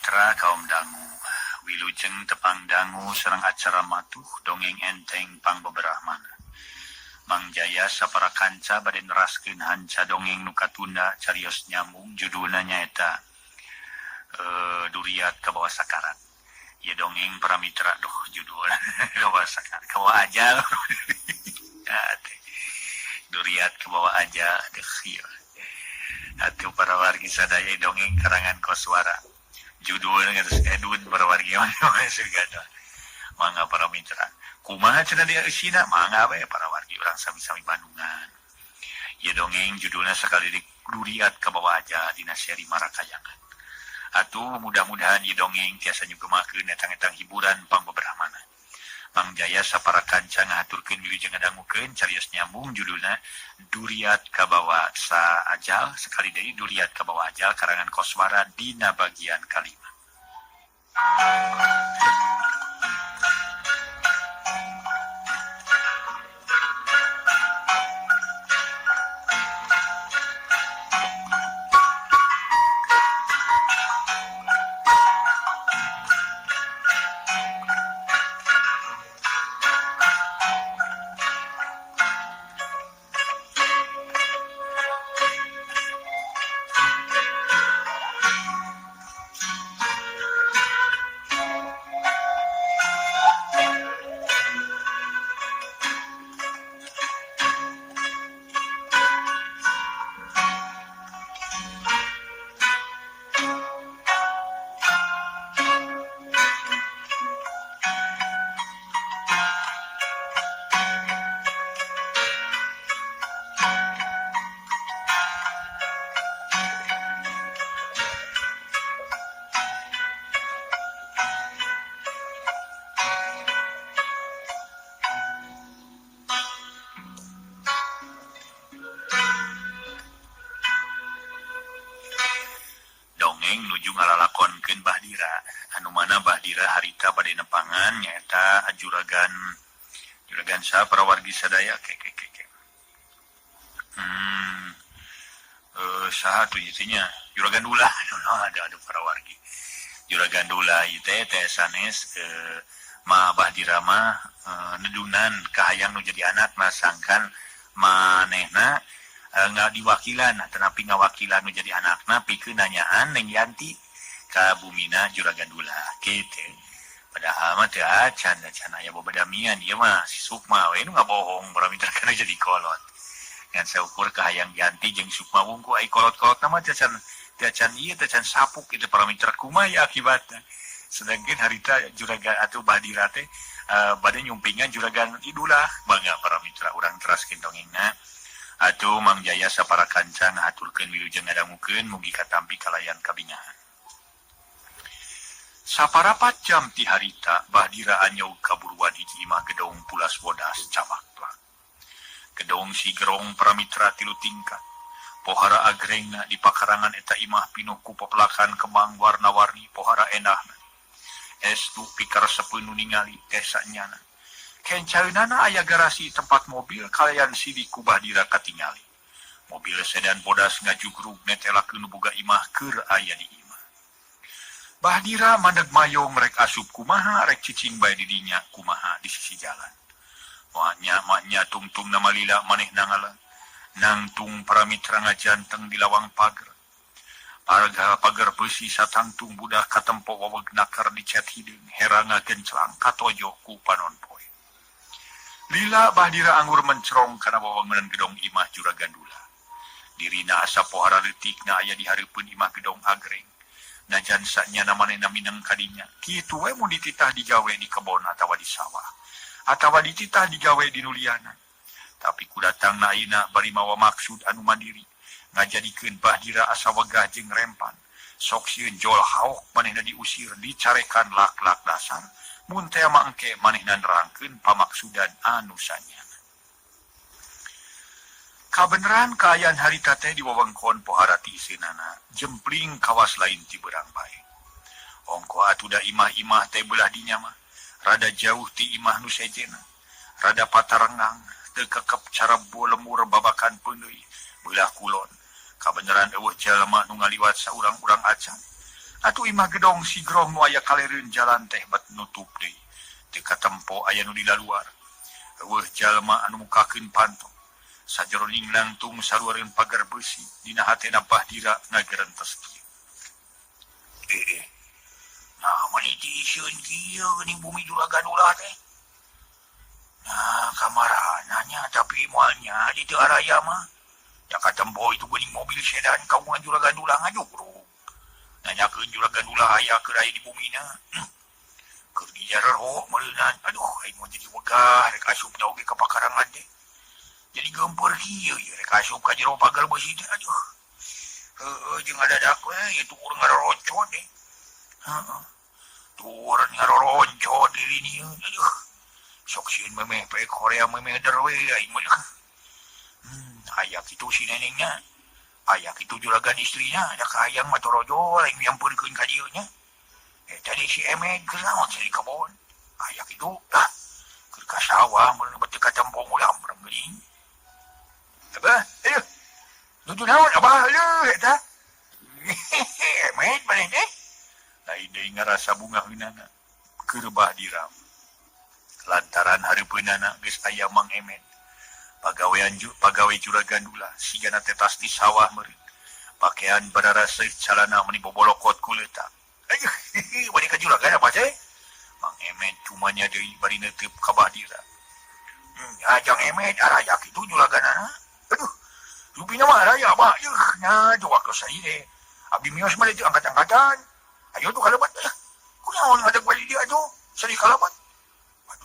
Mitra kaum dangu, wilujeng tepang dangu serang acara matuh dongeng enteng pang beberahmana. Mang Jaya sapara kanca bade neraskeun hanca dongeng nu katunda carios nyambung judulna nyaeta Duriat ka bawah sakarat. Ya dongeng para mitra judul ka bawah sakarat, ka bawah ajal. Duriat ke bawah aja dekhir. Atuh para wargi sadaya dongeng karangan Koswara. Judulnya geus edun para wargi mah segala. Mangga para mitra. Kumaha cenah dia eusina? Mangga we para wargi urang sami-sami Bandungan. Ieu dongeng judulna sakali Duriat ka bawah aja dina seri Marakayangan. Atuh mudah-mudahan ieu dongeng tiasa nyugemakeun etang-etang hiburan pang beberahmana. Mang Jaya sapara kanca ngahaturkeun wilujeng ngadangukeun carios nyambung judulna Duriat ka bawah ajal sekali deui Duriat ka bawah ajal karangan Koswara dina bagian kalima. Nuju ngalalakonkeun Bahdira anu mana Bahdira harita bade nepangan nyaeta juragan saha para wargi sadaya saha tuh itinya juragan Dula ada para wargi juragan Dula ieu teh sanes ma Bahdira mah nedunan kahayang nu jadi anak masangkan manehna nggak diwakilan tetapi ngawakilan menjadi anakna pikeun nanyaan Neng Yanti ka bumina juragan Dula kitu padahal mah teu acan aya babadamian ieu mah si Sukma we nu ngabohong bara mitra kana jadi kolot ngan saukur kahayang Yanti jeung Sukma wungku ai kolot-kolot mah teu acan ieu teu acan sapuk itu para mitra kumaha ya akibatna sedangkan harita juragan atuh Bahdira teh bade nyumpingan juragan Idula bangga para mitra urang teraskeun dongengna. Atuh Mang Jaya sapara kanca ngahaturkeun wilujeng ngadangukeun mugi katampi kalayan kabingahan. Saparapat jam ti harita Bahdira anyaug kaburuan hiji imah gedong pulas bodas camakplak. Gedong si gerong pramitra tilu tingkat. Pohara agrengna di pakarangan eta imah pinuh ku peplakan kembang warna-warni pohara endahna. Estu pikaresepeun nu ningali teh sanyana. Kencaeunana aya garasi tempat mobil kalayan sidik ku Bahdira katingali. Mobil sedan bodas ngajugrug netelakeun boga imah keur aya di imah. Bahdira mandeg mayong rek asup kumaha rek cicing bae di dinya kumaha di sisi jalan. Maknya tungtung nama lila manehna ngalang. Nangtung para mitra ngajanteng di lawang pagar. Pagar besi satangtung budak katempo waweg nakar di cet hideung heranga genclang katojo ku panonpoe. Lila Bahdira anggur mencrong kana wawangunan gedong imah juragan Dula. Dirina asa pohara leutikna aya di hareupeun imah gedong agreng. Najan sanyana manehna mineng kadinya. Kitu we mun dititah digawe di kebon atawa di sawah. Atawa dititah digawe di nuliana. Tapi kudatangna ayeuna bari mawa maksud anu mandiri. Ngajadikeun Bahdira asa wegah jeung rempan. Sok sieun jol haok manehna diusir dicarekan lak-lak dasar. Mun teh mangke manehna nerangkeun pamaksudan anu sanyana. Kabeneran kaayaan harita teh di wewengkon pohara ti iseunana jempling kawas lain ti beurang bae. Ongko atuh da imah-imah teh belah dinya mah rada jauh ti imah nu sejena. Rada patarengang teu kekep cara lemur babakan peuneuy belah kulon. Kabeneran eueuh jalma nu ngaliwat saurang-urang acan. Atuh imah gedong si Grong nu aya kalereun jalan teh bat nutup deui. Teu katempo aya nu dilaluar. Eueuh jalma anu mukakeun panto. Sajeroning langtung saluareun pagar besi dina hatena Bahdira ngagerentes kieu. Nah, maniti isieun kieu geuning bumi juragan ulah teh. Nah, kamarananya tapi moalnya di teu araya mah. Ya katempo itu geuning mobil sedan kaungan juragan ulah ngajugruk. Nanyakeun juragan ulah aya keur aya di bumina. Keur dijarero meuleunan. Aduh, aing mah jadi wegah rek asup da oge ka pakarangan teh. Jadi gempeur kieu ye rek asup ka jero pagar besi teh. Aduh. Jeung adadak we itu urang ngaroronco teh. Heeh. Tur ngaroronco diri ni. Aduh. Sok sieun memeh pe Korea memeh der we aing mah. Aya kitu si nenengnya. Aya kitu juragan istrinya. Ada kahayang mah torojo lain nyampeurkeun ka dieu nya. Tadi si Emed keur naon di kebon. Aya kitu tah. Keur ka sawah mun beuteuk ka tempong ulam urang geuning. Abah, ayo. Nuju naon abah leuh eta. Emed maneh teh. Lain deui ngarasa bunga heunana. Keur Bahdira. Lantaran hareupeunana geus aya Mang Emed. Pagawe juragan ulah sigana tetas di sawah meureun. Pakaian bararaseuh calana meuni bobolokot ku leutak. Aduh, bari ka juragan apa teh? Mang Emed cumanya deui bari neuteup ka Bahdira. Ajang Emed araya kitu juraganana. Aduh, lupina mah araya mah nya jowak ka sae teh. Abdi mios mah teh angkat-angkatan. Ayo tuh kalebat teh. Kunaon ngadeg bali dia tuh? Sari kalebat.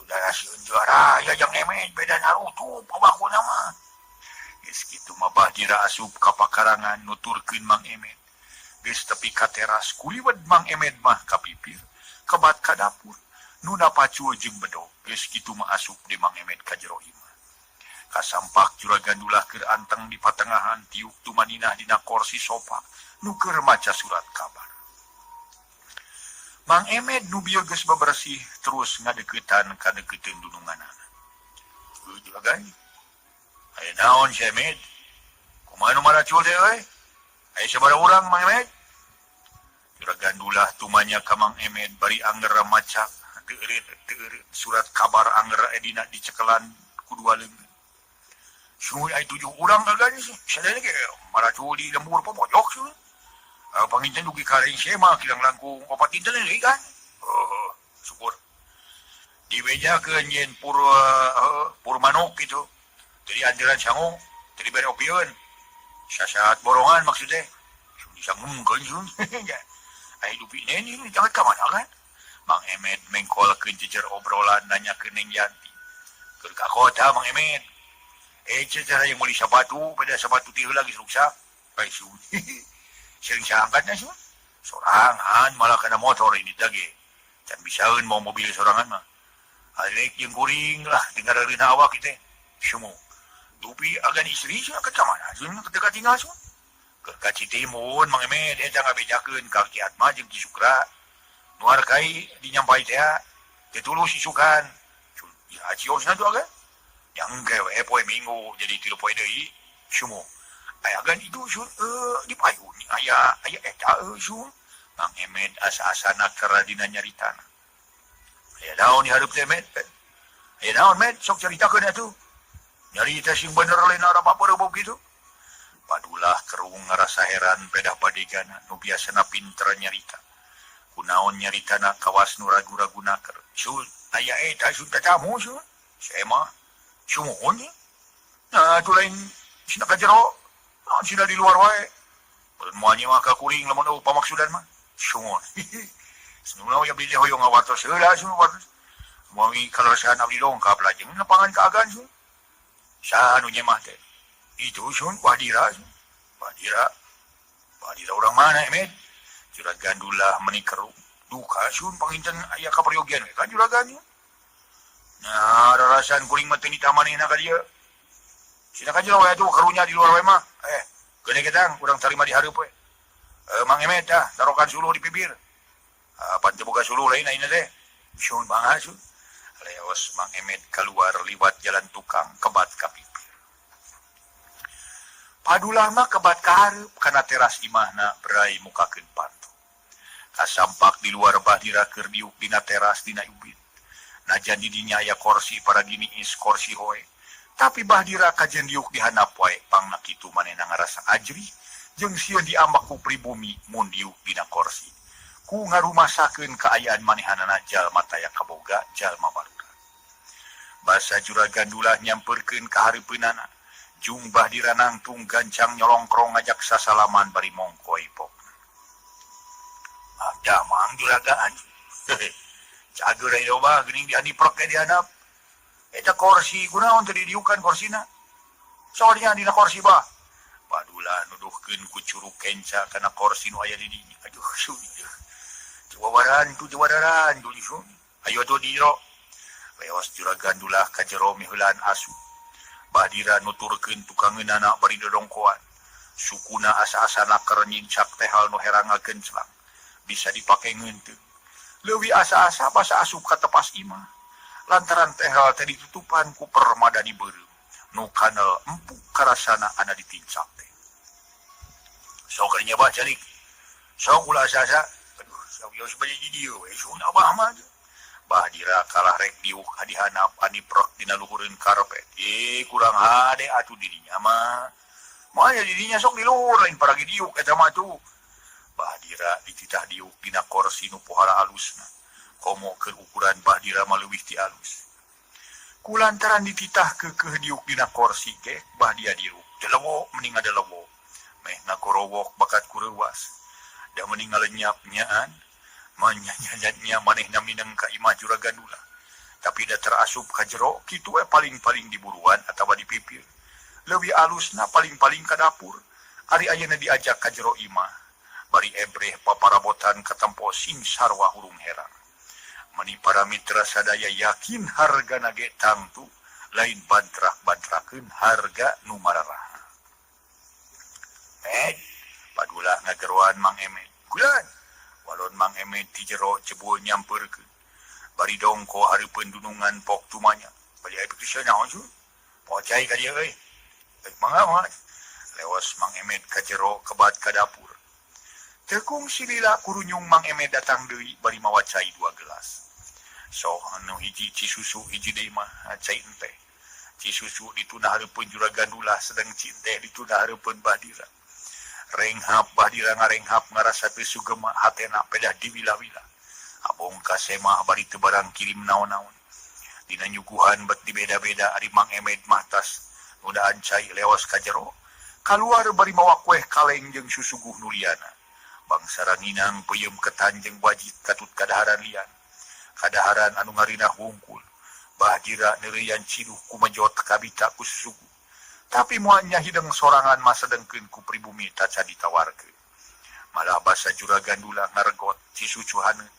Darah sieun juara ya jang Emed beda narutu pabakuna mah. Geus kitu mah Bahdira asup ka pakarangan nuturkeun Mang Emed. Geus tepi ka teras kuliwed Mang Emed mah ka pipir, kebat ka dapur. Nu napacul jeung bedog. Geus kitu mah asup di Mang Emed ka jero imah. Kasampak juragan ulah keur anteng di patengahan tiuk tumaninah dina kursi sofa nu keur maca surat kabar. Mang Emed nu bieu geus babersih terus ngadeuketan ka deukeuteun dununganana. Juragan. Aya naon si Emed? Kumaha nu maracul teh we? Aya sabaraha urang Mang Emed? Juragan ulah tumanya ka Mang Emed bari anger maca teureun surat kabar anger dina dicekelan ku dua leungeun. Sungguh aya 7 urang gagan sih. Sadaya ge maracul di lembur pojok sih. Panginten dugi karing sema kilang langkung opat dinten deui kan. Syukur. Dibejakeun yen pur manuk gitu. Jadi anjuran sangu, jadi bere opieun. Sasaat borongan maksudnya. Disangungkeun sun. Ai dupi neni jangan ka mana kan. Mang Emed mengkolkeun jejer obrolan nanyakeun Neng Yanti. Keur ka kota Mang Emed. Cara yang meuli sabatu, beda sabatu ti heula geus ruksak. Bae sun. Sering saangkatnya sih. Sorangan malah kena motor ini lagi. Can bisaeun mau mobil sorangan mah. Alek jeung kuring lah dengareun awak kitu. Sumu. Dupi agan istri sih ka mana? Sun dekat tinggal sun. Keur ka Citimun Mang Emed eta ngabejakeun ka Ki Atma jeung Ki Sukra. Nu harkai dinyampai teh teh tulus isukan. Ya ciosna tuh agan. Yang gewe poe Minggu jadi 3 poe deui. Sumu. Ayagan itu sun di payun aya eta sun Mang Emed asa-asana kera dina nyaritana. Aya naon di hareup teh Med? Aya naon Med? Sok caritakeun atuh. Nyarita sing bener lain arep apa kitu. Padulah kerung ngarasa heran pedah padegana nu biasana pinter nyarita. Kunaon nyaritana kawas nu ragu-ragunaker. Sun aya eta sun tatamu sun. Sema sumuhun nih. Nah, atuh lain sina ka jero. Sina di luar wae. Moalnya mah ka kuring lamun eueuh pamaksudan mah. Sungon. Sununa ya beli hoyong ngawartos heula sun wartos. Moal kalarasan abdi dongkap lajeng nepangan ka agan sun. Sanu nya mah teh. Itu sun Bahdira sun. Bahdira urang mana Emed? Juragan ulah menikeru duka sun panginten aya kaperyogian we ka juragan. Nah, rarasan kuring mah teu ditamanehna ka dieu. Sina ka jero we atuh karunya di luar wae mah. Gede gedang urang tarima di hareup we. Mang Emed tah tarokan suluh di bibir. Pan teu boga suluh lain ayeuna teh. Sun bangal sun. Leos Mang Emed keluar liwat jalan tukang kebat ka pipir. Padulah mah kebat ka hareup kana teras imahna berai mukakeun panto. Kasampak di luar Bahdira keur diuk dina teras dina ubin. Najan di dinya aya kursi para giniis kursi hoe. Tapi Bahdira kajen diuk di handap wae pangna kitu manehna ngarasa ajri jeung sieun diambak ku pribumi mun diuk dina kursi. Ku ngarumasakeun kaayaan manehanana jalma taya kaboga jalma barudak. Basa Juragan Dulah nyamperkeun ka hareupeunana. Jung Bahdira nangtung gancang nyolongkrong ngajak sasalaman bari mongko ipok. Ada mang juragaan. Cager ayo ba geuning dianiprek ke dihandap. Eta kursi kunaon teu didiukan korsina? Soalnya dina kursi bah. Badulah nuduhkeun ku curug kenca kana kursi nu aya di dinya. Aduh suni. Jawadaran tu lisun. Ayo tu diro. Leos Juragan Dulah ka jero miheulan asu. Bahdira nuturkeun tukangeunana bari dodongkoan. Sukuna asa-asana keur nyincak teh hal nu herangakeun celang. Bisa dipake ngeunteung. Leuwih asa-asa basa asup ka tepas imah. Lantaran teh hal teh ditutupan ku permadani beureum. Nu kanal empuk karasana ana ditincak teh. Sok nya bah calik. Sok ulah asa-asa. Aduh, sok yo sebagai di dieu we sun abah mah. Bahdira kalah rek diuk hadihanap aniprek dina luhureun karpet. Kurang hade atuh dirinya mah. Moal dirinya sok di luhur lain paragi diuk eta mah tuh. Bahdira dititah diuk dina kursi nu pohara alusna. Komo keur ukuran Bahdira mah leuwih ti alus. Kulantaran dititah keukeuh diuk dina kursi ge Bahdira diuk. Delewo mending ada lewo. Meh ngakorowok bakat kureuwas. Da mending ngalenyap nyaan. Manyanyanya manehna mineng ka imah Juragan Dulah. Tapi da terasup ka jero kitu we paling-paling diburuan atawa dipipir. Leuwih alusna paling-paling ka dapur. Ari ayeuna diajak ka jero imah. Bari ebreh paparabotan katempo sing sarwa hurung herang. Mani para mitra sadaya yakin harga nage tangtu lain bantrak-bantrakeun harga nu mararaha. Padulah ngageroan Mang Emet. Kulan, walon Mang Emet ti jero cebuh nyamperkeun. Bari dongko hareupeun dunungan pok tumanya. Bari aya pikir naon su? Pocai ka dieu euy. Mangga mah. Leos Mang Emet ka jero kebat ka dapur. Tekung silila kurunyung Mang Emet datang deui bari mawa cai 2 gelas. So anu hiji cisusu hiji deui mah cai ente. Cisusu dituna hareupeun Juragan Dulah sedang cinte dituna hareupeun Bahdira. Renghap Bahdira ngarenghap ngarasa teu sugema hatena pedah diwila-wila. Abong kasema bari teu barang kirim naon-naon. Dina nyuguhan bet dibeda-beda ari Mang Emet mah tas nudaan cai leos ka jero. Kaluar bari mawa kueh kaleng jeung susuguh nu liana. Bangsa ranginang peuyeum ketan jeung wajit katut kadaharan lian. Kadaharan anu ngarinah wungkul. Bahdira neureuyan ciduh ku menjot kabita ku susuguh. Tapi moalnya hideng sorangan masa dengkeun ku pribumi taca ditawarkeun. Malah basa Juragan Dulah ngaregot cisucuhaneun.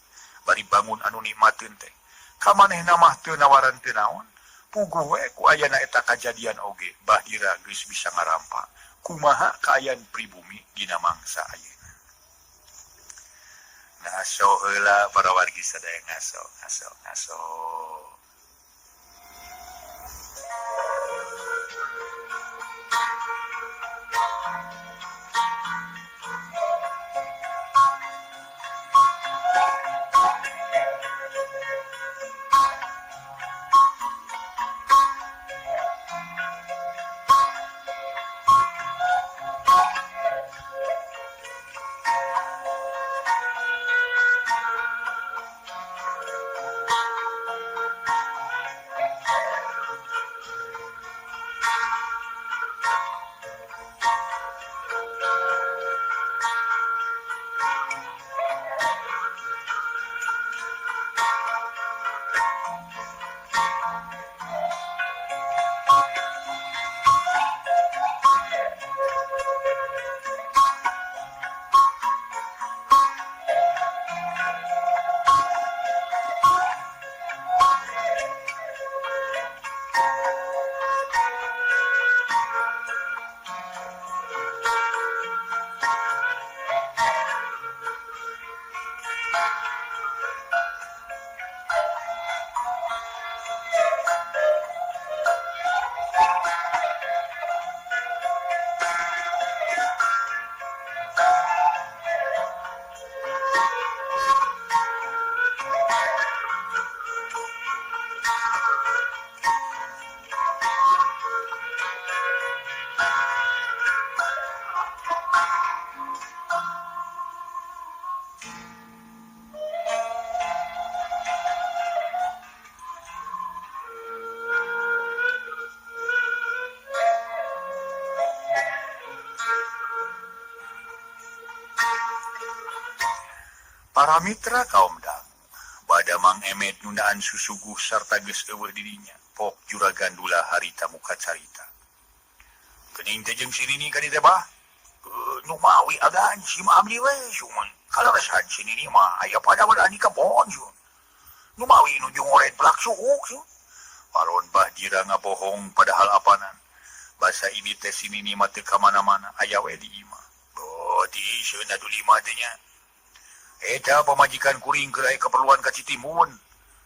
Bari bangun anu nikmateun teh. Ka manehna mah teu nawaran teu naon. Puguh we ku ayana eta kajadian oge. Bahdira geus bisa ngarampa. Kumaha kaayaan pribumi dina mangsa ayeuna. Ngaso heula para wargi sadaya ngaso. Para mitra kaum dangu bada Mang Emet nundaan susuguh sarta geus eueuh dirinya pok juragan dula harita muka carita kening teh jeung sinini ka dieu teh bah nu mawi agan si Abdi we cuman kalarasan sinini mah aya pada wadani ka pohon sun nu mawi nu jeung oret plak suuk sun paron Bahdira ngabohong padahal apanan basa ini teh sinini mah teu ka mana-mana aya we di imah di sieun atuh di imah teh nya eta pamajikan kuring keur aya keperluan ka Citimun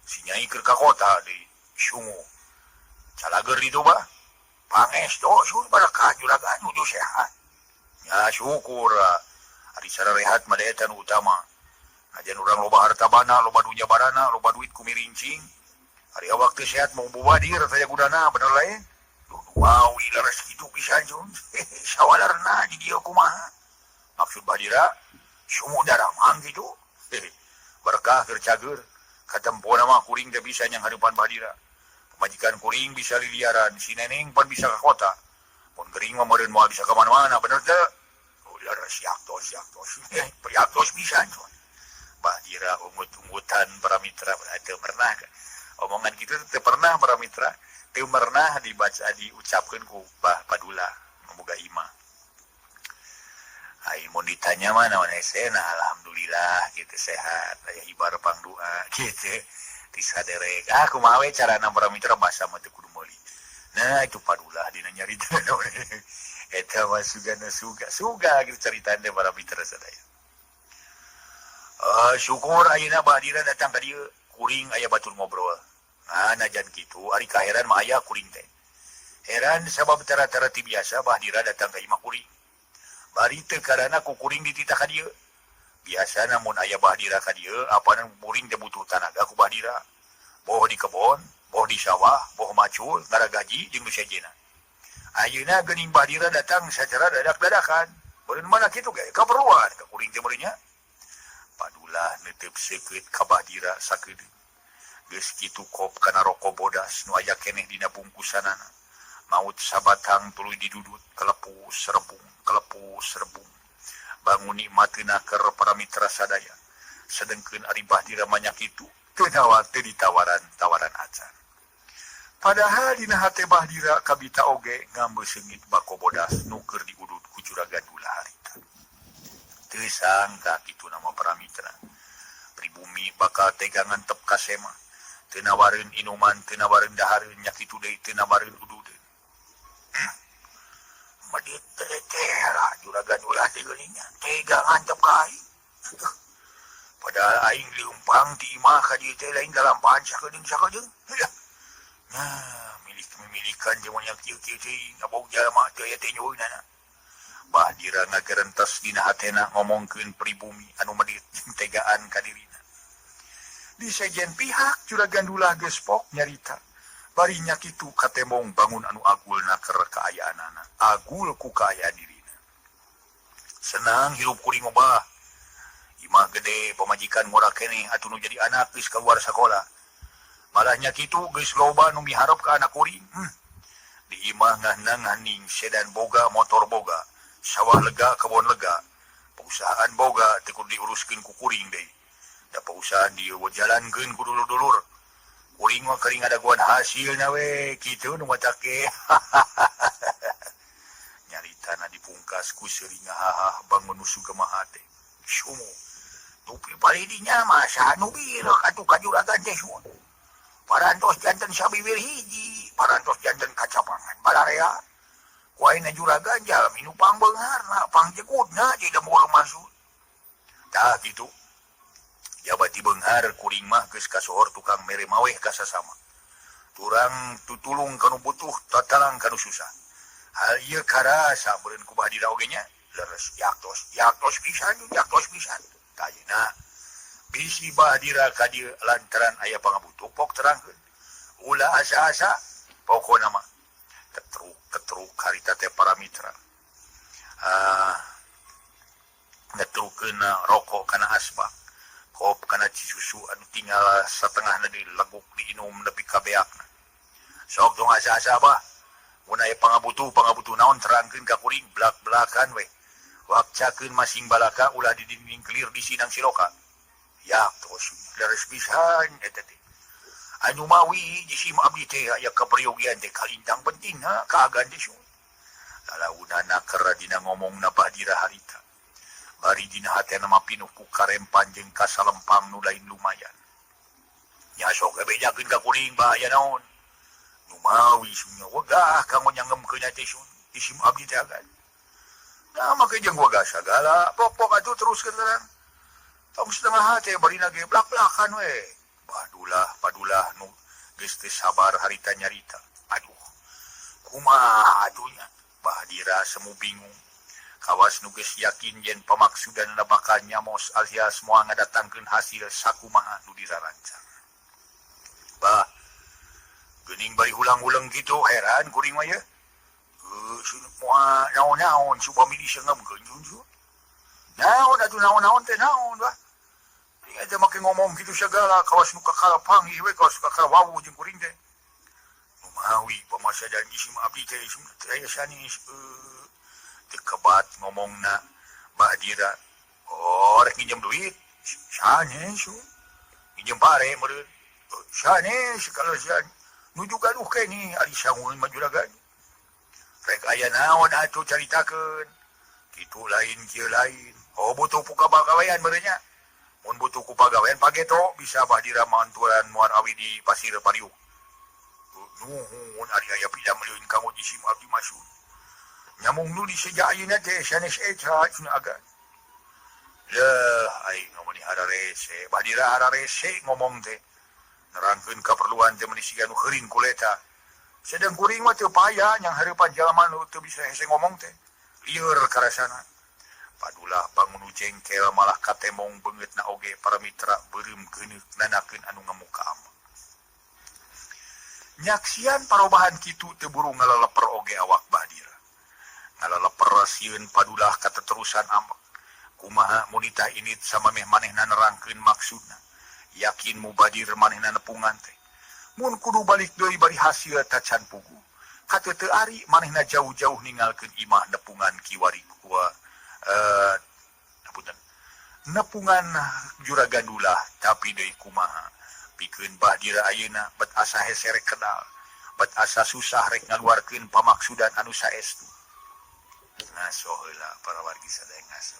si Nyai keur ka kota deui sungu calager ditu bah pangestos sun barakah juragan nuju sehat ya syukur ari sararehat mah eta nu utama ajan urang loba harta bana loba dunya barana loba duit ku mirincing ari awak teu sehat mau bubadir teh gudana bener lain wow ilaras kitu pisan sun sawalarna di dieu kumaha maksud Bahdira sumu daramang gitu berkah kercager katempona mah kuring teh bisa nyang harapan Bahdira pamajikan kuring bisa liliaran si neneng pan bisa ke kota mun gering mah meureun moal bisa ka mana-mana bener teh udah yaktos bisa cuman Bahdira ungut-ungutan para mitra teu pernah omongan kitu teu pernah para mitra teu pernah diucapkeun ku Padula boga imah. Ai mun ditanya mah naon hese nah alhamdulillah gitu sehat aya ibar pangdoa gitu ti saderek kumaha we carana para mitra basa mah teu kudu meuli nah itu Padula dina nyarita eta mah sugana suga gitu caritaan teh para mitra sadaya syukur ayeuna Bahdira datang ka dieu kuring aya batur ngobrol najan kitu ari kaheran mah aya kuring teh heran sabab tara-tara ti biasa Bahdira datang ka imah kuring bari teu karana ku kuring dititah ka dieu biasa namun aya Bahdira ka dieu apana kuring teh butuh tanaga ku Bahdira boh di kebon boh di sawah boh macul tara gaji jeung nu sejena ayeuna geuning Bahdira datang sacara dadak-dadakan beureun mana kitu ge kaperluan ka kuring teh meureunnya Padula neuteup seukeut ka Bahdira sakedeung geus kitu kop kana roko bodas nu aya keneh dina bungkusanana maut sabatang tuluy didudut kelepus rebung bangun nikmateuna keur para mitra sadaya sedengkeun ari Bahdira manya kitu teu ditawaran acan padahal dina hate Bahdira kabita oge ngambeusengit bako bodas nu keur diudut ku juragan dula harita teu sangka kitu nama para mitra pribumi bakal tegangan tep kasema teu nawareun inuman teu nawareun dahareun nya kitu deui teu nawareun ududeun Madit teh juragan ulah teh geuningan tega ngantep ka aing padahal aing liumpang di imah ka dieu teh lain dalam sakedeung nah memilikan jeung nya kieu-kieu teuing abog jalma teu aya teh nyueunana Bahdira ngagerentos dina hatena ngomongkeun pribumi anu medit jeung tegaan ka dirina di sejen pihak juragan ulah geus pok nyarita barinya kitu katembong bangun anu agulna keur kaayaanana agul ku kaayaan dirina senang hirup kuring mah imah gede pamajikan murah keneh atuh nu jadi anak geus keluar sakola malahnya kitu geus loba nu miharep ka anak kuring di imah ngahning sedan boga motor boga sawah lega kebon lega perusahaan boga teu kudu diuruskeun ku kuring deui da perusahaan dieu jalankeun ku dulur-dulur kuring mah kering adaguan hasilna we kitu nu matake nyaritana dipungkas ku seuring haha bangun nu sugemaha teh sumu tupi palidinya mah saha nu birek atuh ka juragan teh semua parantos janten sabibir hiji parantos janten kacapangan balarea ku ayeuna juragan jalmi nu pangbeungarna pangjegudna jadi moal masuk tah kitu jabati beunghar kuring mah geus kasohor tukang mere maweh ka sasama turang tutulung kanu butuh tatalang kanu susah hal ieu karasa beureun ku Bahdira oge nya leres yaktos pisan tayina bisi Bahdira ka dieu lantaran aya pangabutuh pok terangkeun ulah asa-asa pokona mah ketruk harita teh para mitra ngetrukeun rokok kana asbak kop kana cisusu anu tinggal satengah deui leguk diinum nepi ka beakna sok dong asa-asa bah mun aya pangabutuh naon terangkeun ka kuring blak-blakan we wakcakeun masing balaka ulah di dinding kelir di sinang siloka ya terus leres pisan eta teh anu mawi di sim abdi teh aya kaperyogian teh kalintang penting kaagan teh lalaunana keur dina ngomongna Badira harita bari dina hatena mah pinuh ku karempan jeung kasalempang nu lain lumayan nya sok bejakeun ka kuring bahaya naon nu mawi sunya wegah kanggo nyangemkeun teh sun di sim abdi teh agan nah make jeung wegah sagala pok-pok atuh teruskeun terang tong setengah hati bari lagi blak-blakan we padulah nu geus teu sabar harita nyarita aduh kumaha atunya Badira semu bingung kawas nu geus yakin yen pamaksudanna bakal nyamos alias moal ngadatangkeun hasil sakumaha nu dirarancang bah geuning bari ulang-ulang gitu heran kuring mah ye moal naon-naon supaya milih sengemkeun junjun naon atuh naon-naon teh naon bah aja make ngomong gitu segala kawas nu kakala panggih we kawas kakala wawu jeung kuring teh nu mawi pamasadan isim abdi teh aya sanis teu kebat ngomongna Badira rek nginjem duit sanes nginjem pare meureun sanes kalau san nuju gaduh kene ari sangun mah juragan rek aya naon atuh caritakeun kitu lain kieu lain butuh pagawean meureun nya mun butuh ku pagawean pageto bisa Badira manturan muar awi di Pasir Pariuk nuhun ari aya pidam leuwih kanggo di sim abdi masuk nyamung nu di seja ayeuna teh sanes eta cenah agan aing ngomong hararese Badira hararese ngomong teh nerangkeun kaperluan teh meuni siga nu heuring kuleta sedang kuring mah teu payah nyang hareupan jalma nu teu bisa hese ngomong teh lieur karasana padulah bangun jengkel malah katemong beungeutna oge para mitra beureum geuneuk nanakeun anu ngamukaam nyaksian parobahan kitu teu buru ngaleleper oge awak Badira ngaleleper sieun padulah kateterusan ambek kumaha munita init samameh manehna nerangkeun maksudna yakin mubadir manehna nepungan teh mun kudu balik deui bari hasil tacan pugu kateu teu ari manehna jauh-jauh ninggalkeun imah nepungan kiwari kua nepungan juragan dulah tapi deui kumaha pikeun Badira ayeuna bet asa hese rek kenal bet asa susah rek ngaluarkeun pamaksudan anu saestu ngaso heula para wargi sadaya ngaso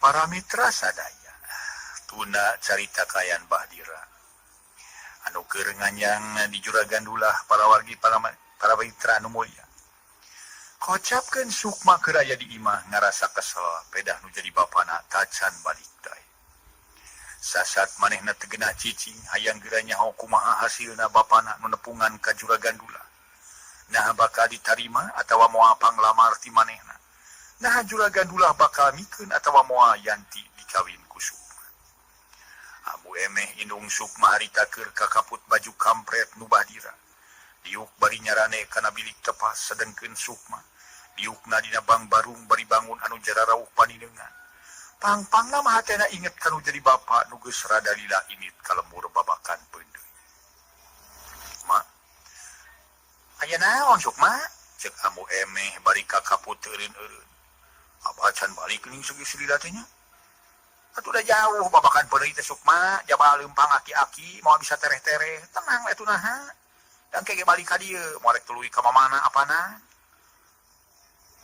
para mitra sadaya tuna carita kayan Badira anu keur nganyang di juragan dulah para wargi para mitra anu mulya kocapkeun Sukma keur aya di imah ngarasa kesel pedah nu jadi bapana tacan balik dae. Sasat manehna teu geunah cicing hayang geura nyaho kumaha hasilna bapana nu nepungan ka Juragan Dula. Nah bakal ditarima atawa moal panglamar ti manehna. Nah Juragan Dula bakal mikeun atawa moal Yanti dikawin ku Sukma. Abu emeh indung Sukma harita keur kakaput baju kampret nu bahdira. Diuk bari nyarane kana bilik tepas sedengkeun Sukma. Diukna dina bang barung bari bangun anu jararauh panideungan. Pang-pangna mah hatena inget kanu jadi bapa nu geus rada lila init kalembur babakan peundeuy. Ma, aya naon Sukma? Ceuk Amu emeh bari kakaput eureun-eureun. Abah can balik geuning segi lila teh nya. Atuh da jauh babakan peundeuy teh Sukma, jabal leumpang aki-aki moal bisa tereh-tereh. Tenang we atuh naha. Dan kege balik ka dieu, moal rek tuluy ka mamana apana.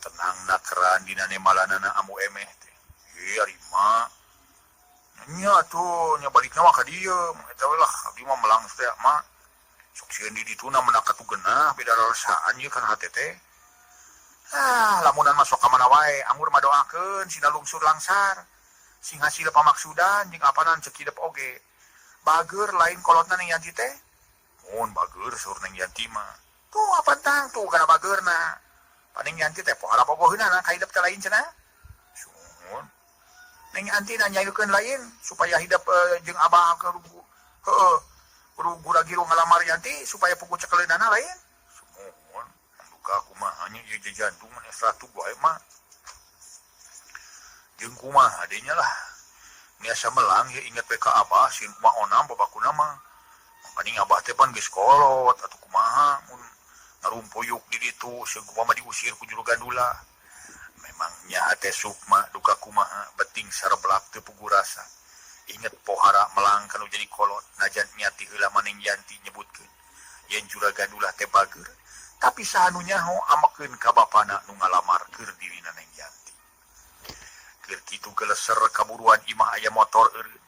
Tenang nakeran dina nemalanana Amu emeh teh. Ari mah. Nya tuh nya balikna mah ka dieu, eta we lah abdi mah melang teh mah. Sok sieun di dituna menak katugeunah beda rarasaan ieu kana hate teh. Lamunan masuk ka mana wae, anggur mah doakeun sina lungsur langsar. Sing hasil pamaksudan jeung apanan ceuk hidup oge. Bageur lain kolotna ning Yanti teh. Mun bageur saur ning Yanti mah. Tuh apa tang tuh kana bageurna. Paning Yanti teh pohara bogoheunana ka hidup teh lain cenah. Suhun. Ning Yanti nanyaikeun lain supaya hidup jeung abah ke kudu gura-giru ngalamar Yanti supaya pugu cekeleunana lain. Suhun. Duka kumaha nya ieu jantung mah ratu bae mah. Jeung kumaha adenya lah. Niasa melang ya inget we ka abah sin kumaha onam babakuna mah. Paning abah teh pan geus kolot atuh kumaha mun ngarumpuyuk di ditu seug mah diusir ku Juragan Dula. Memangnya hate Sukma duka kumaha beting sareblak teu pugu rasa. Inget pohara melang kanu jadi kolot najan nyati heula maning Yanti nyebutkeun yen Juragan Dula teh bageur tapi sahanu nyaho amekeun ka bapana nu ngalamar keur dirina neng Yanti. Keur kitu geleser kaburuan imah aya motor eureun.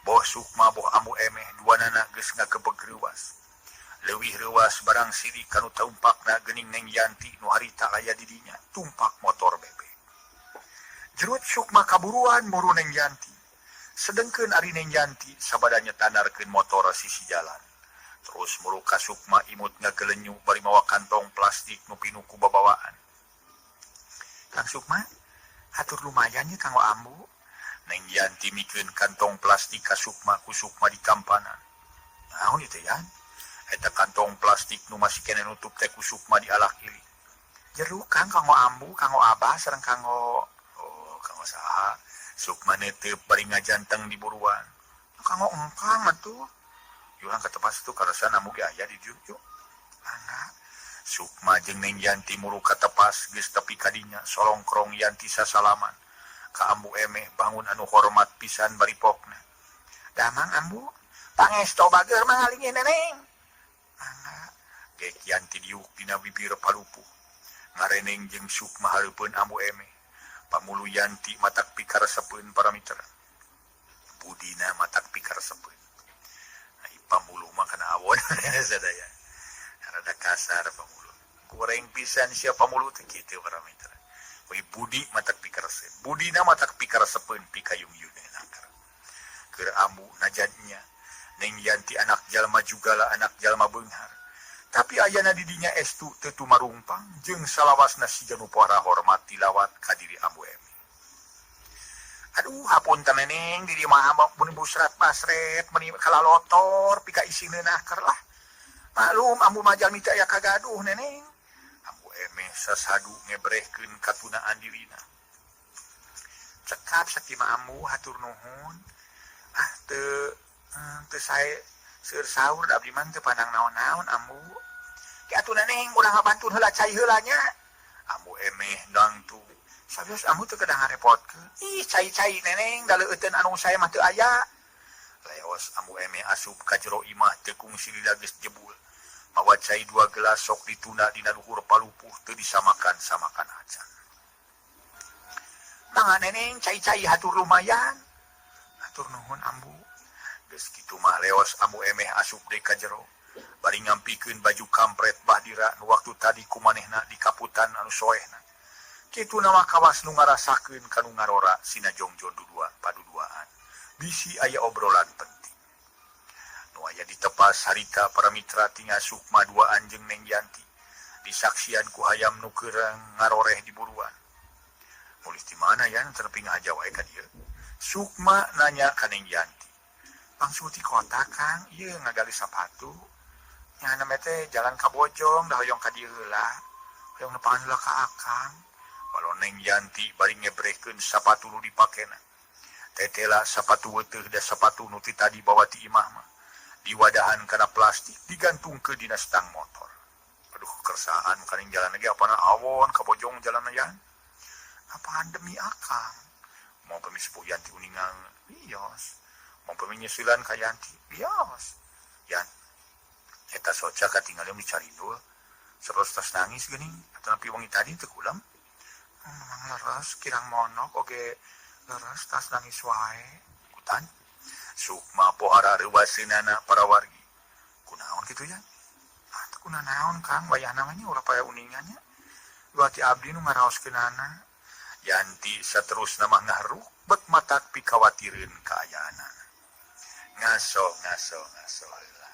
Boh Sukma boh Amu emeh duanana geus ngagebeg reuwas. Leuwih reuwas barang siri kanu tumpakna geuning neng Yanti nu harita aya di dinya tumpak motor bebek. Jerut Sukma kaburuan muru neng Yanti. Sedengkeun ari neng Yanti sabada nyetanarkeun motor sisi jalan. Terus muru ka Sukma imut ngagelenyu bari mawa kantong plastik nu pinuku babawaan. Kang Sukma, hatur lumayan ye kanggo ambu. Neng Yanti mikeun kantong plastik ka Sukma ku Sukma di kampanan. Naon ieu teh yan? Eta kantong plastik nu masih kena nutup teh ku Sukma di alak-ilik. Jeruk kang kanggo ambu, kanggo abah sareng kanggo kanggo saha? Sukma netep bari ngajanteng di buruan. Kanggo engkang atuh. Yuhang katepas tu karasan amu ge aya di dieu yuk. Angga. Sukma jeung Neng Yanti muru katepas geus tepi ka dinya solongkrong Yanti sasalaman. Ka ambu emeh bangun anu hormat pisan bari pokna. Damang ambu, pangesto bageur mah ngalingin neneng. Angga. Gek Yanti diuk dina bibir palupuh. Ngareneng jeung Sukma hareupeun ambu emeh. Pamulu Yanti matak pikaresepeun para mitra. Budina matak pikaresepeun. Ai pamulu mah kana awon sadaya. Rada kasar pamulu. Goreng pisan sia pamulu teh kitu para mitra. We budi matak pikaresep. Budina matak pikaresepeun pikayung-yungna nakar. Keur ambu najannya Neng Yanti anak jalma jugalah anak jalma beunghar. Tapi ayana di dinya estu teu tumarumpang jeung salawasna si janu pohara hormat tilawat ka diri ambu emeh. Aduh hapunten neneng di dieu mah mun busrat pasret meni kalalotor pika isina naker lah. Maklum ambu mah jalmi teh aya kagaduh neneng. Ambu emeh sasadu ngebrehkeun katunaan dirina. Cekap sakieu ambu hatur nuhun. Teu sae seur saur da abdi mah teu pandang naon-naon ambu. Ki atuh neneng urang ngabantuan heula cai heula nya. Ambu emeh dangtu. Sabios ambu teu kedah ngarepotkeun. Ih cai-cai neneng da leueuten anu sae mah teu aya. Leos ambu emeh asup ka jero imah teu kungsi lila geus jebul. Mawa cai 2 gelas sok dituna dina luhur palupuh teu disamakan-samakan acan. Mangga neneng cai-cai hatur lumayan. Hatur nuhun ambu. Geus kitu mah leos ambu emeh asup deui ka jero. bari ngampikeun baju kampret Bahdira nu waktu tadi kumanehna di kaputan anu soehna. Kitu nama kawas nu ngarasakeun kanu ngarora sinajongjo paduduaan. Bisi aya obrolan penting. Nu aya ditepas harita para mitra tinggal Sukma duaan jeung Neng Yanti. Disaksian ku hayam nu keurang ngaroreh di buruan. Mulis di mana ya terping aja wae ka dieu. Sukma nanya ka Neng Yanti. Bang Suti kota Kang, ieu ngagali sapatu. Nya nama teh jalan ka Bojong da hoyong ka dieu heula. Hoyong nepangan heula ka Akang. Walau Neng Yanti bari ngebrekeun sapatu nu dipakena. Tetela sapatu weuteuh da sapatu nu ti tadi bawa ti imah mah. Diwadahan kana plastik digantung ke dina stang motor. Aduh kersaan kaning jalan lagi apana awon ka Bojong jalan yan. Apaan demi Akang? Mau pemispu Yanti uningang bios. Mau peminyusulan ka Yanti bios. Yan. Eta soca katinggalnya dicari dua. Seros tas nangis geuning atuh nepi wengi tadi teu kulam. Memang leres kirang monok oge leres tas nangis wae. Kutan. Sukma pohara reuwaseunana para wargi. Kunaon kitu ya? Teu kunaon Kang, wayah namanya ulah paya uningannya. Dua ti abdi nu ngaraoskeunana. Yanti saterusna mah ngahruk bet matak pikawatireun kaayana. Ngaso heula.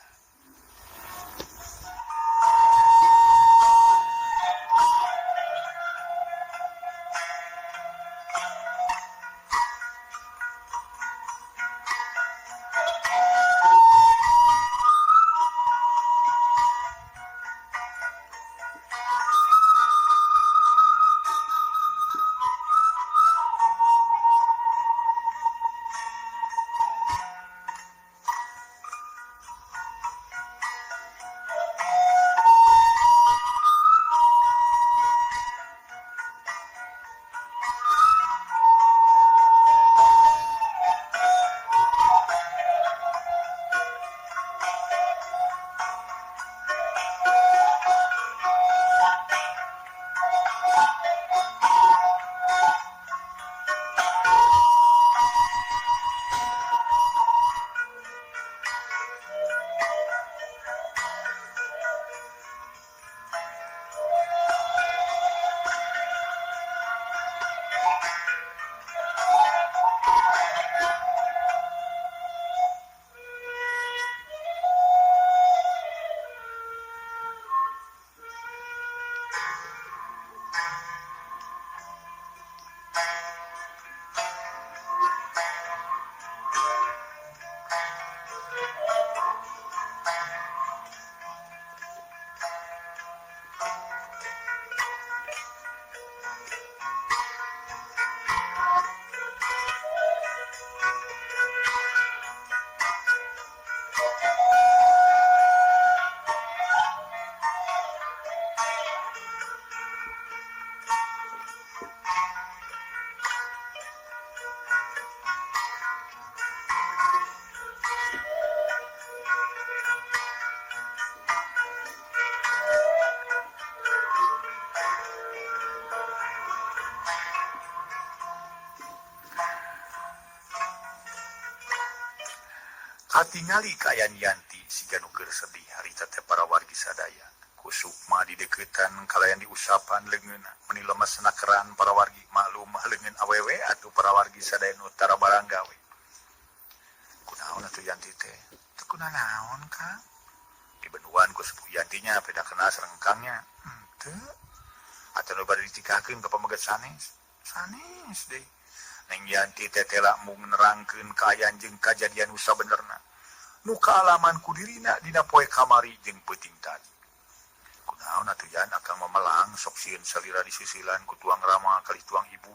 Katingali kaayaan Yanti siga nu keur sedih harita teh para wargi sadaya. Ku Sukma di deukeutan kalayan diusapan leungeunna meuni lemes nakeran para wargi maklum leungeun awewe atuh para wargi sadaya nu tara barang gawe. Kunaon atuh Yanti teh? Teu kunaon Kang. Dibenuan ku sepuh Yantinya peda kena serengkangnya. Teu. Atuh nu bade ditikakeun ka pamegat sanes. Sanes deui. Neng Yanti tetela mung nerangkeun kaayaan jeung kajadian nu sabenerna. Nu kaalaman ku dirina dina poe kamari jeung peuting tadi. Kunaon atuh Yan akang memelang sok sieun salira di sisilan ku tuang rama kali tuang ibu.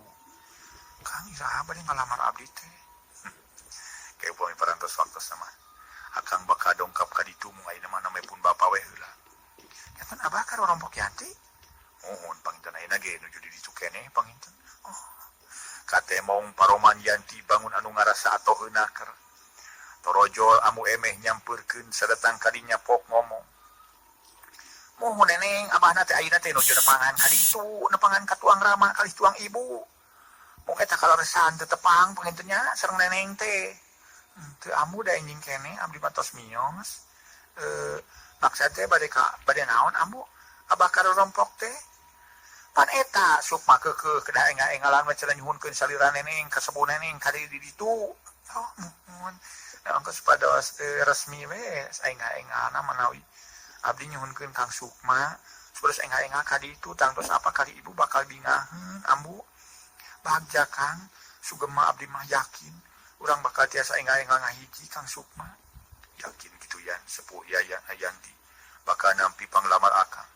Kang iraha bade ngalamar abdi teh. Kayak upami parantos waktos mah. Akang bakal dongkap ka ditu mung ayeuna mah namepun bapa we heula. Nyaton abah karo rompok Yanti. Mohon panginten ayeuna ge nuju di ditu keneh panginten. Oh. Kate mong paroman Yanti bangun anu ngarasa atoh heunaker. Torojol amu emeh nyampeurkeun sadatang kadinya pok ngomong. Mohon neneng abahna teh ayeuna teh nuju nepangan ka ditu, nepangan ka tuang rama kali tuang ibu. Mung eta kalaresan teu tepang pangintennya sareng neneng teh. Teu amu da enjing keneh abdi mah tos miyos. maksud teh bade naon ambu abah karo rompok teh pan eta Sukma kedah engalan mah cenah nyuhunkeun saliran neneng kasebon neneng kadi di ditu oh mohon angkos pados resmi we enga-engana manawi abdi nyuhunkeun Kang Sukma terus enga kadi itu tangtos apa kali ibu bakal bingaheun ambu bagja Kang sugema abdi mah yakin urang bakal tiasa enga ngahiji Kang Sukma yakin gitu yan sepuh Yayan Hayanti bakal nampi panglamar akang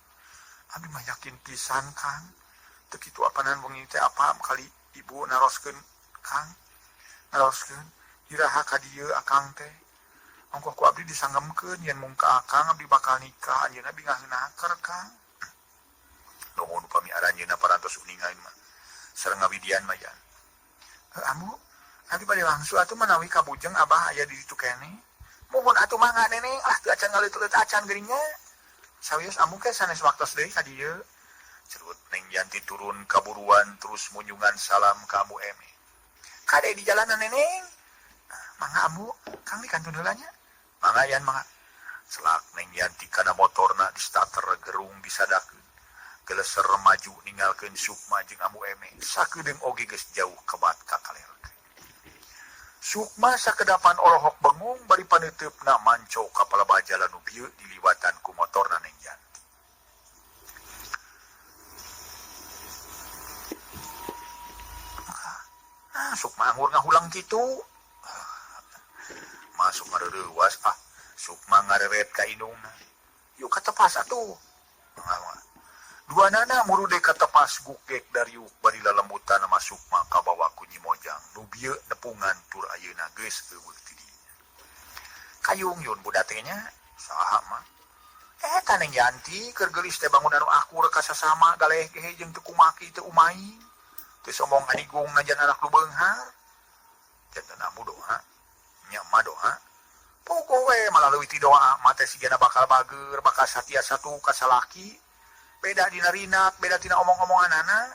abdi mah yakin pisan Kang teu kitu apanan wengi teh apa kali ibu naroskeun Kang naroskeun iraha ka dieu akang teh ongkoh ku abdi disangemkeun yen mung ka akang abdi bakal nikah anjeunna bingaheun Kang nuhun upami aranjeunna parantos uningan mah sareng ngawidian mah yan ambu abdi bade langsung atuh menawi kabujeng abah aya di ditu keneh mohon atuh mangga neneng teu acan ngaleut-leut acan geuringnya sawios ambu ke sanes waktos deui ka dieu cerut Neng Yanti turun kaburuan terus munjungan salam ka Amu Eme kade di jalanan neneng mangga ambu Kang di kantun heula nya mangga yan mangga selak Neng Yanti kana motorna di starter gerung disadakeun geleser maju ninggalkeun Sukma jeung Amu Eme sakedeung oge geus jauh kebat ka kalelkeun Sukma sakedapan olohok bengung bari paneuteup manco kapal baja lanu bieu diliwatan ku motorna Neng Yanti. Sukma anggur ngahulang kitu. Masuk ngareurewas Sukma ngareret ka indungna. Yuk katepas atuh. Duanana murude katepas gukek dari bari lalembutan nama Sukma kabawa ku Nyi Mojang. Nu bieu nepungan tur ayeuna geus eueuh ti dieu. Kayung yun budak teh nya saha mah. Eta Neng Yanti keur geulis teh bangunan nu akur ka sasama galeh gehe jeung teu kumaki teu umaing. Teu sombong adigung najan anak lu beunghar. Janten amu doa. Nya mah doa. Pokok we malah leuwih ti doa mah teh sigana bakal bager, bakal satia satu ka salaki. Beda dina rinak, beda tina omong-omonganana.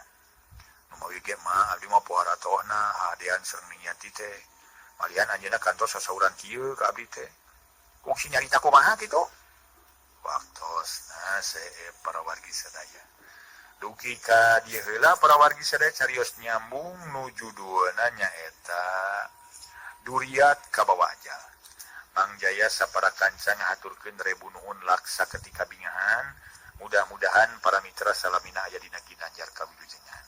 Nu mawi ge mah abdi mah pohara tohna hadean sareng Neng Yanti teh. Malian anjeunna kantos sasauran kieu ka abdi teh. Kungsi nyarita kumaha kitu? Waktos sae para wargi sadaya. Dugi ka dieu heula para wargi sadaya carios nyambung nuju dueuna nyaeta Duriat ka Bawaja. Mang Jaya sapara kanca ngahaturkeun rebu nuhun laksa ketika bingahan. Mudah-mudahan para mitra salamina aya dina ginanjar kawilujengan.